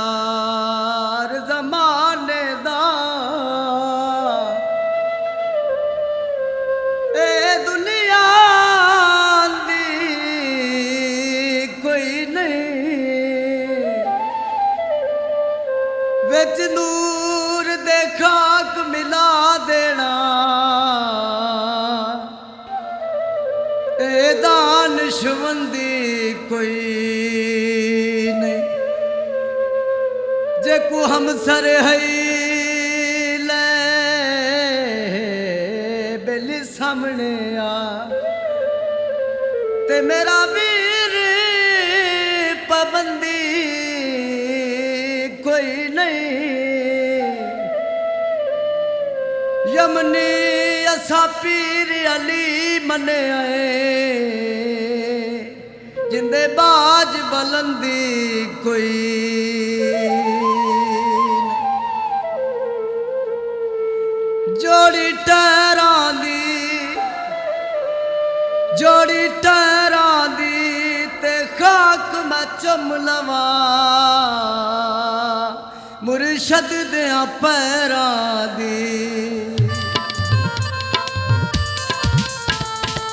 सरदार ज़माने दा ए दुनिया दी कोई नहीं विच नूर दे खाक मिला देना ए दानिशमंदी कोई जेकू हम सर हई ले बेली सामने आ ते मेरा वीर पाबंदी कोई नहीं यमनी असा पीर अली मने आए जिंदे बाज बुलंदी कोई जोड़ी टहरां दी ते खाक मैं चुम लवा मुर्शद दियां पैरां दी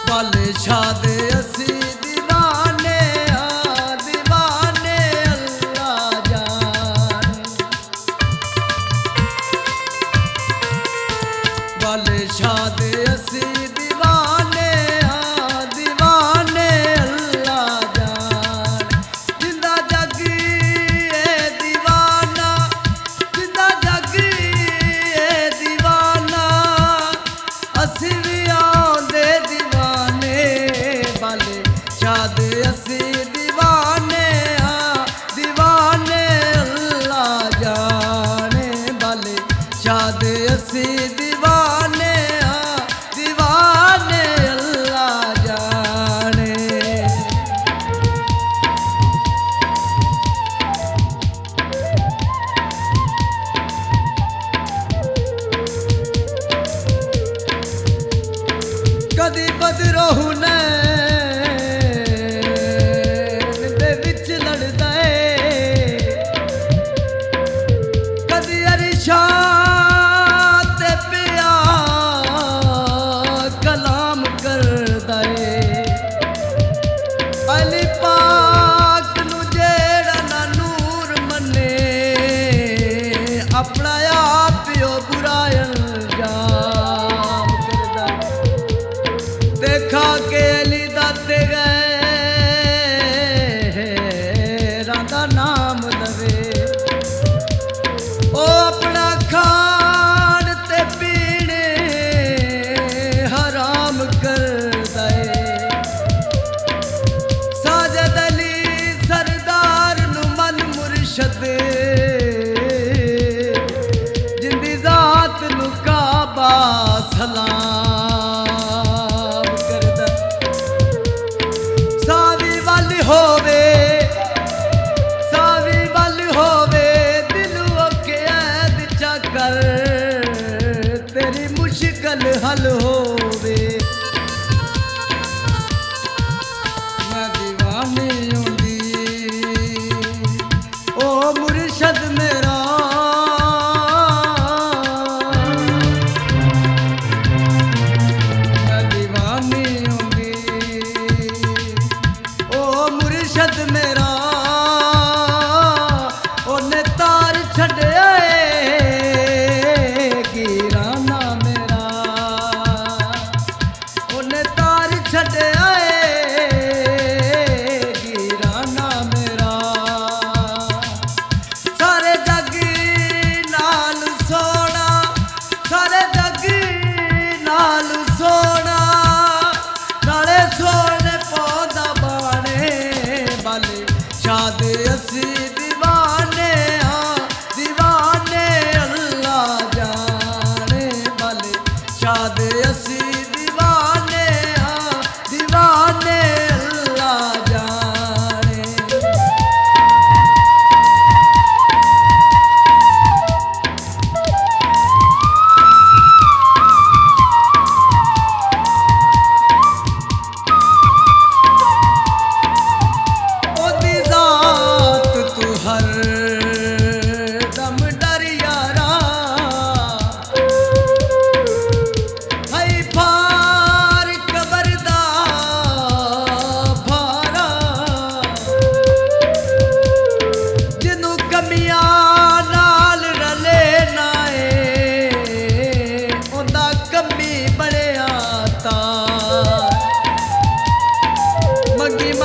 बाले शाह दे असी दीवाने अल्लाह जान बाले शाह दे असी दीवाने अल्लाह जान जिंदा जगी ए दीवाना जिंदा जगी ए दीवाना असी भी आंदे दीवाने बाले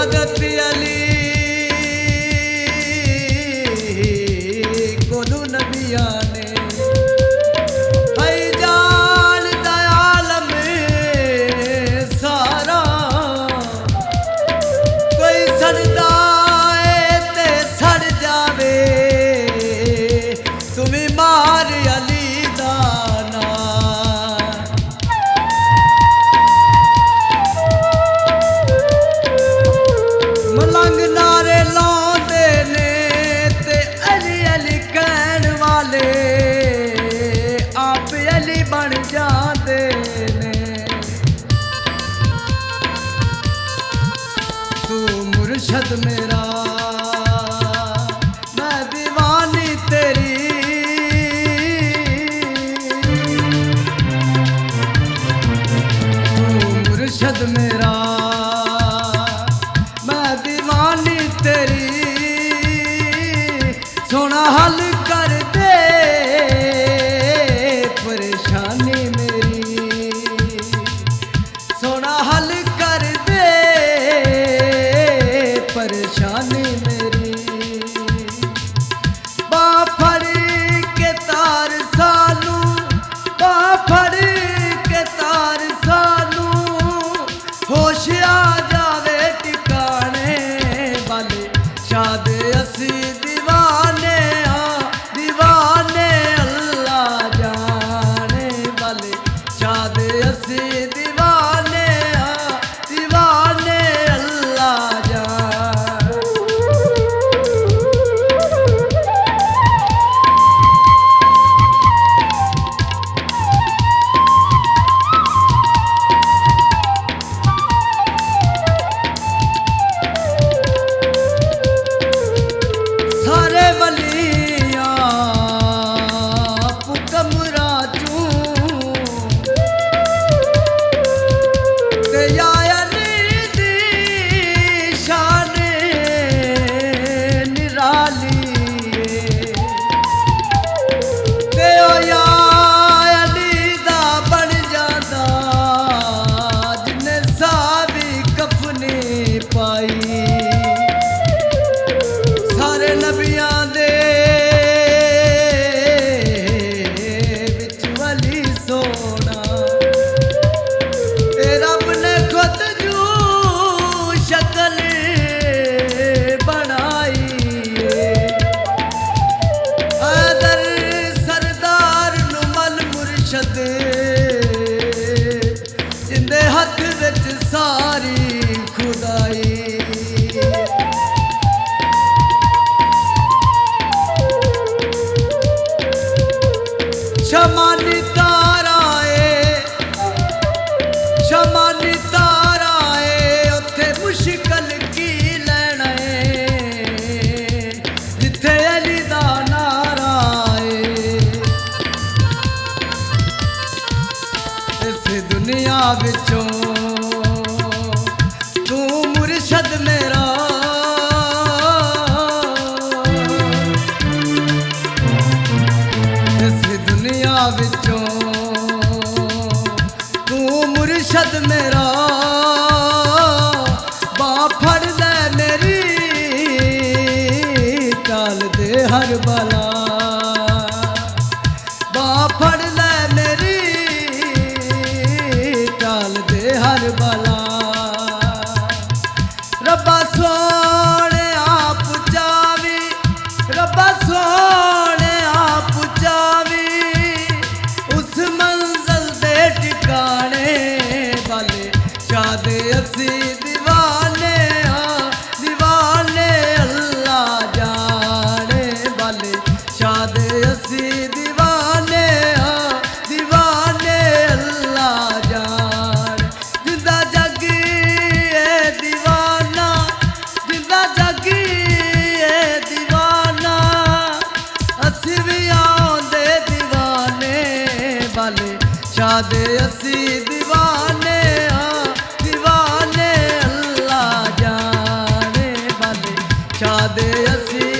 इबादत अली कोलू नबिया ने है जान दयाल में सारा कोई सड़दा है ते सड़ जावे तुम्हें मार अली दाना मलंग नारे लाउंदे ने ते अली अली कहण वाले आप अली बन जाते ने तू मुर्शद मेरा मैं दीवानी तेरी तू मुर्शद मेरा मैं दीवानी तेरी सोना हल कर दे परेशानी मेरी सोना हल कर दे परेशानी मेरी बाफड़ के तार सानू बाफड़ के तार सानू होश आ जावे टिकाने वाले शाद असी दीवाने दीवाने अल्लाह जाने वाले शाद असी दीवाने दीवाने अल्लाह जाने सारे वलियां पुकमरा चूं ते या अली दी शान निराली ते ओ या अली दा बन जांदा जिन्ने सावी कफनी पाई सारे नबियां दे विच वली सोना ते रब ने खुद जू शक्ल बनाई आदर सरदार नुमल मुर्शद जिंदे हथ विच सारी खुदाई शमानी ताराए शमानी ताराए उत्थे मुश्किल की लैना है जिथे अली दा नारा है इस दुनिया विचों तू मुर्शद मेरा दुनिया विचों तू मुर्शद मेरा बाफड़ ले मेरी टाल दे हर बला बाफड़ ले मेरी टाल दे हर बला रब्बा सोने आप जावी रब्बा सोने आप जावी उस मंजिल दे टिकाने वाले शाद असी दीवाने दीवाने अल्लाह जाने वाले शाद असी दीवाने दीवाने अल्लाह जाने जिंदा जगी है दीवाना जिंदा जगी है दीवाना असी भी आंदे दीवाने वाले शाद असी दीवाने दीवाने अल्लाह जाने वाले शाद असी